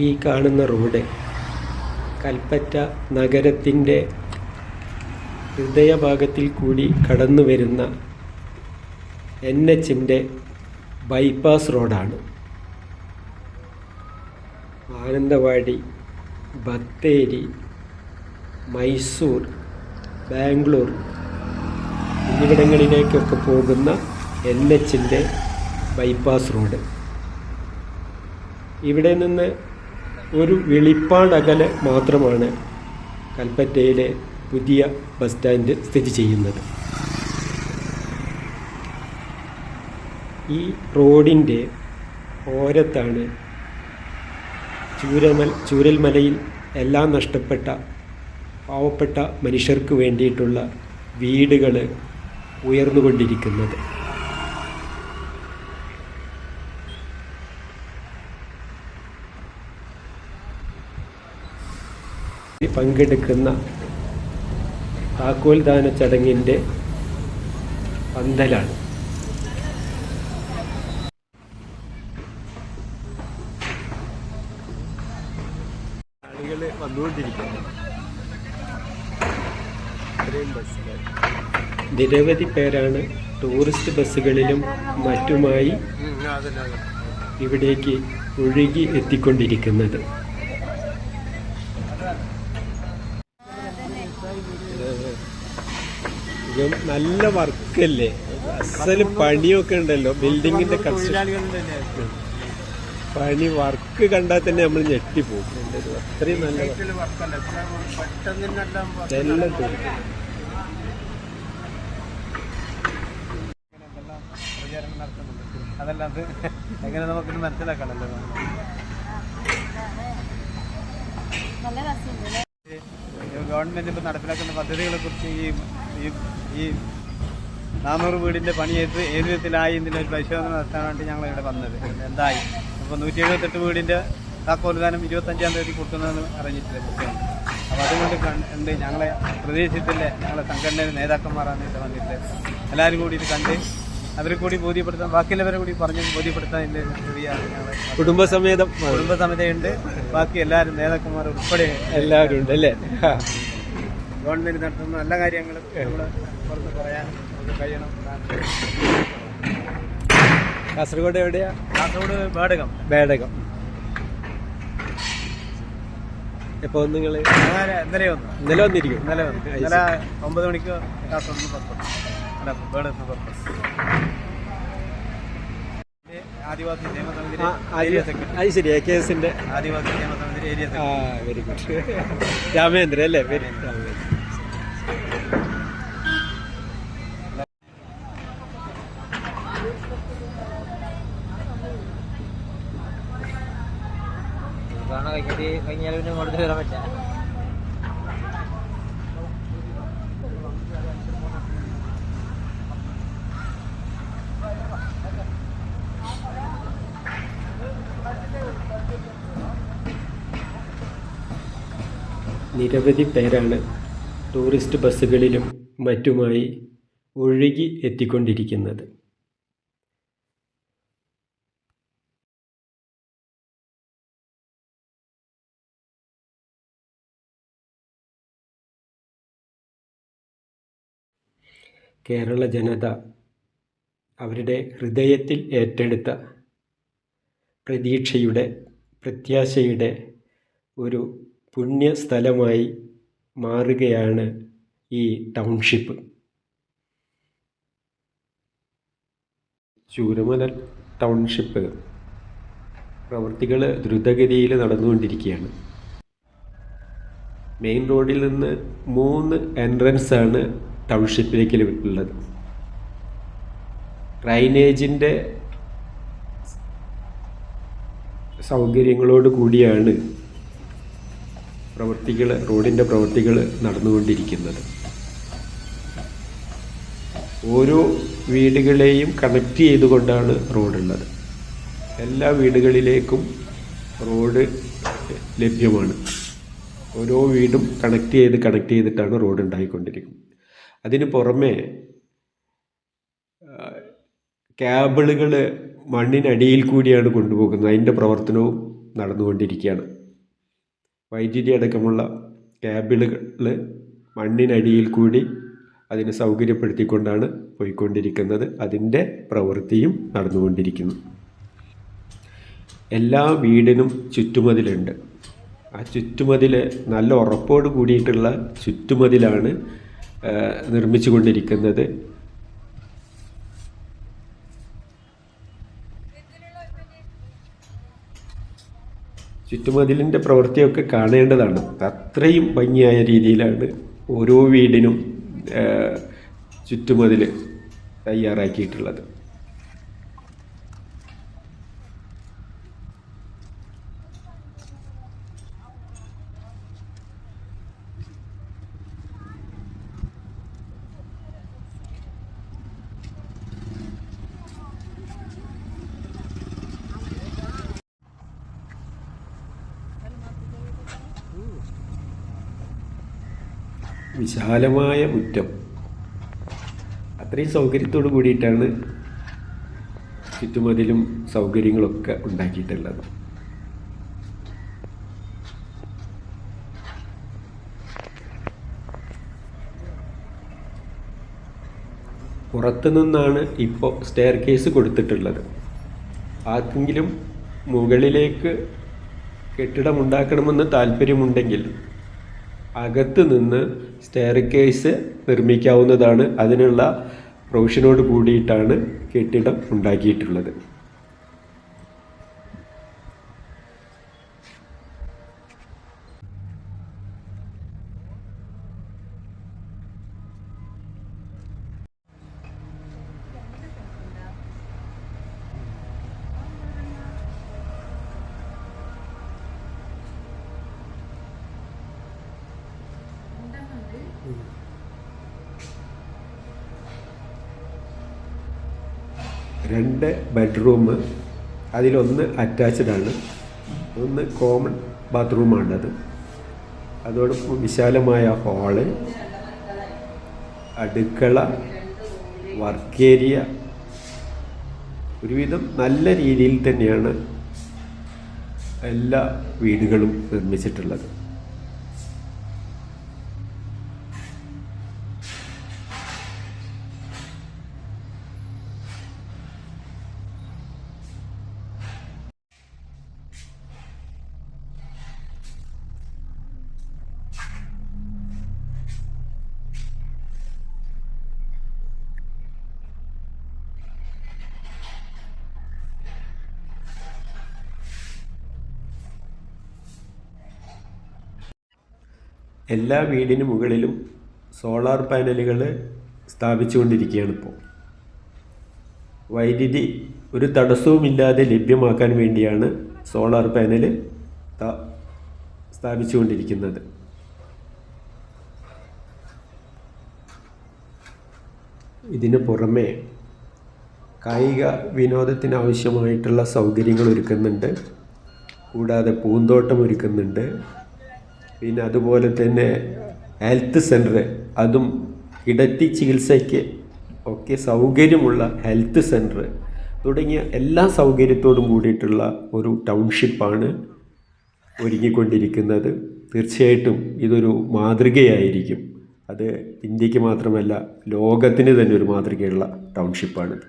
ഈ കാണുന്ന റോഡ് കൽപ്പറ്റ നഗരത്തിൻ്റെ ഹൃദയഭാഗത്തിൽ കൂടി കടന്നു വരുന്ന NHൻ്റെ ബൈപ്പാസ് റോഡാണ്. മാനന്തവാടി, ബത്തേരി, മൈസൂർ, ബാംഗ്ലൂർ എന്നിവിടങ്ങളിലേക്കൊക്കെ പോകുന്ന NHൻ്റെ ബൈപ്പാസ് റോഡ്. ഇവിടെ നിന്ന് ഒരു വെളിപ്പാടകലെ മാത്രമാണ് കൽപ്പറ്റയിലെ പുതിയ ബസ് സ്റ്റാൻഡ് സ്ഥിതി ചെയ്യുന്നത്. ഈ റോഡിൻ്റെ ഓരത്താണ് ചൂരൽമലയിൽ എല്ലാം നഷ്ടപ്പെട്ട പാവപ്പെട്ട മനുഷ്യർക്ക് വേണ്ടിയിട്ടുള്ള വീടുകൾ ഉയർന്നുകൊണ്ടിരിക്കുന്നത്. പങ്കെടുക്കുന്ന താക്കോൽദാന ചടങ്ങിൻ്റെ പന്തലാണ്. ആളുകൾ വന്നുകൊണ്ടിരിക്കുന്നു. നിരവധി പേരാണ് ടൂറിസ്റ്റ് ബസ്സുകളിലും മറ്റുമായി ഇവിടേക്ക് ഒഴുകി എത്തിക്കൊണ്ടിരിക്കുന്നത്. നല്ല വർക്കല്ലേ, അസല് പണിയൊക്കെ ഉണ്ടല്ലോ. ബിൽഡിങ്ങിന്റെ പണി വർക്ക് കണ്ടാൽ തന്നെ നമ്മൾ ഞെട്ടിപ്പോകും. അത്രയും നല്ല അതല്ലാതെ എങ്ങനെ നമുക്കിത് മനസ്സിലാക്കണല്ലോ. ഗവൺമെന്റ് ഇപ്പം നടപ്പിലാക്കുന്ന പദ്ധതികളെ കുറിച്ച് ഈ 400 വീടിന്റെ പണി ഏത് വിധത്തിലായി ഇതിൻ്റെ ഒരു പരിശോധന നടത്താൻ വേണ്ടി ഞങ്ങൾ ഇവിടെ വന്നത്. എന്തായി ഇപ്പോൾ 178 വീടിന്റെ താക്കോൽദാനം 25-ാം തീയതി കൊടുക്കുന്നതെന്ന് അറിഞ്ഞിട്ടില്ല കുട്ടിയാണ്. അപ്പോൾ അതുകൊണ്ട് കണ്ട് ഞങ്ങളെ പ്രദേശത്തിലെ ഞങ്ങളെ സംഘടനയിലെ നേതാക്കന്മാരാണ് ഇവിടെ വന്നിട്ട് എല്ലാവരും കൂടി ഇത് കണ്ട് അവരെ കൂടി ബോധ്യപ്പെടുത്താൻ, ബാക്കിയുള്ളവരെ കൂടി പറഞ്ഞ് ബോധ്യപ്പെടുത്താൻ ഞങ്ങൾ കുടുംബസമേതയുണ്ട്. ബാക്കി എല്ലാവരും നേതാക്കന്മാർ ഉൾപ്പെടെ എല്ലാവരും ഉണ്ട് അല്ലേ. ഗവൺമെന്റ് നടത്തുന്ന നല്ല കാര്യങ്ങളും നമ്മൾ പുറത്ത് പറയാൻ കഴിയണം. കാസർഗോഡ് എവിടെയാ? കാസർഗോഡ് ബേടകം. എപ്പോൾ നിങ്ങൾ? ഇന്നലെ വന്നിരിക്കും. ഇന്നലെ 9 മണിക്ക് കാസർഗോഡ് പുറപ്പെട്ടു. ആദിവാസി ക്ഷേമസമിതി ആദിവാസി ക്ഷേമസമിതി ഏരിയ. Very good. രാമേന്ദ്രൻ അല്ലേ? വെരി രാമേന്ദ്രൻ. കഴിഞ്ഞാൽ പിന്നെ ഇങ്ങോട്ട് വരാൻ പറ്റില്ല. നിരവധി പേരാണ് ടൂറിസ്റ്റ് ബസ്സുകളിലും മറ്റുമായി ഒഴുകി എത്തിക്കൊണ്ടിരിക്കുന്നത്. കേരള ജനത അവരുടെ ഹൃദയത്തിൽ ഏറ്റെടുത്ത പ്രതീക്ഷയുടെ, പ്രത്യാശയുടെ ഒരു പുണ്യസ്ഥലമായി മാറുകയാണ് ഈ ടൗൺഷിപ്പ്. ചൂരൽമല ടൗൺഷിപ്പ് പ്രവൃത്തികൾ ദ്രുതഗതിയിൽ നടന്നുകൊണ്ടിരിക്കുകയാണ്. മെയിൻ റോഡിൽ നിന്ന് 3 എൻട്രൻസാണ് ടൗൺഷിപ്പിലേക്ക് ഉള്ളത്. ഡ്രൈനേജിൻ്റെ സൗകര്യങ്ങളോട് കൂടിയാണ് റോഡിൻ്റെ പ്രവൃത്തികൾ നടന്നുകൊണ്ടിരിക്കുന്നത്. ഓരോ വീടുകളെയും കണക്ട് ചെയ്തുകൊണ്ടാണ് റോഡുള്ളത്. എല്ലാ വീടുകളിലേക്കും റോഡ് ലഭ്യമാണ്. ഓരോ വീടും കണക്ട് ചെയ്തിട്ടാണ് റോഡ് ഉണ്ടായിക്കൊണ്ടിരിക്കുന്നത്. അതിന് പുറമെ കേബിളുകൾ മണ്ണിനടിയിൽ കൂടിയാണ് കൊണ്ടുപോകുന്നത്. അതിൻ്റെ പ്രവർത്തനവും നടന്നുകൊണ്ടിരിക്കുകയാണ്. വൈദ്യുതി അടക്കമുള്ള കേബിളുകൾ മണ്ണിനടിയിൽ കൂടി അതിനെ സൗകര്യപ്പെടുത്തിക്കൊണ്ടാണ് പോയിക്കൊണ്ടിരിക്കുന്നത്. അതിൻ്റെ പ്രവൃത്തിയും നടന്നുകൊണ്ടിരിക്കുന്നു. എല്ലാ വീടിനും ചുറ്റുമതിലുണ്ട്. ആ ചുറ്റുമതിൽ നല്ല ഉറപ്പോട് കൂടിയിട്ടുള്ള ചുറ്റുമതിലാണ് നിർമ്മിച്ചു കൊണ്ടിരിക്കുന്നത്. ചുറ്റുമതിലിൻ്റെ പ്രവൃത്തിയൊക്കെ കാണേണ്ടതാണ്. അത്രയും ഭംഗിയായ രീതിയിലാണ് ഓരോ വീടിനും ചുറ്റുമതിൽ തയ്യാറാക്കിയിട്ടുള്ളത്. വിശാലമായ മുറ്റം, അത്രയും സൗകര്യത്തോടു കൂടിയിട്ടാണ് ചുറ്റുമതിലും സൗകര്യങ്ങളൊക്കെ ഉണ്ടാക്കിയിട്ടുള്ളത്. പുറത്തു നിന്നാണ് ഇപ്പോൾ സ്റ്റെയർ കേസ് കൊടുത്തിട്ടുള്ളത്. ആർക്കെങ്കിലും മുകളിലേക്ക് കെട്ടിടമുണ്ടാക്കണമെന്ന് താല്പര്യമുണ്ടെങ്കിൽ അകത്ത് നിന്ന് സ്റ്റെയർ കേസ് നിർമ്മിക്കാവുന്നതാണ്. അതിനുള്ള പ്രൊവിഷനോട് കൂടിയിട്ടാണ് കെട്ടിടം ഉണ്ടാക്കിയിട്ടുള്ളത്. രണ്ട് ബെഡ്റൂം, അതിലൊന്ന് അറ്റാച്ച്ഡാണ്, ഒന്ന് കോമൺ ബാത്റൂമാണത്. അതോടൊപ്പം വിശാലമായ ഹാള്, അടുക്കള, വർക്ക് ഏരിയ, ഒരുവിധം നല്ല രീതിയിൽ തന്നെയാണ് എല്ലാ വീടുകളും നിർമ്മിച്ചിട്ടുള്ളത്. എല്ലാ വീടിന് മുകളിലും സോളാർ പാനലുകൾ സ്ഥാപിച്ചുകൊണ്ടിരിക്കുകയാണ് ഇപ്പോൾ. വൈദ്യുതി ഒരു തടസ്സവുമില്ലാതെ ലഭ്യമാക്കാൻ വേണ്ടിയാണ് സോളാർ പാനൽ സ്ഥാപിച്ചുകൊണ്ടിരിക്കുന്നത്. ഇതിന് പുറമെ കായിക വിനോദത്തിനാവശ്യമായിട്ടുള്ള സൗകര്യങ്ങൾ ഒരുക്കുന്നുണ്ട്. കൂടാതെ പൂന്തോട്ടം ഒരുക്കുന്നുണ്ട്. പിന്നെ അതുപോലെ തന്നെ ഹെൽത്ത് സെൻറ്റർ, അതും കിടത്തി ചികിത്സയ്ക്ക് ഒക്കെ സൗകര്യമുള്ള ഹെൽത്ത് സെൻറ്റർ തുടങ്ങിയ എല്ലാ സൗകര്യത്തോടും കൂടിയിട്ടുള്ള ഒരു ടൗൺഷിപ്പാണ് ഒരുങ്ങിക്കൊണ്ടിരിക്കുന്നത്. തീർച്ചയായിട്ടും ഇതൊരു മാതൃകയായിരിക്കും. അത് ഇന്ത്യക്ക് മാത്രമല്ല, ലോകത്തിന് തന്നെ ഒരു മാതൃകയുള്ള ടൗൺഷിപ്പാണിത്.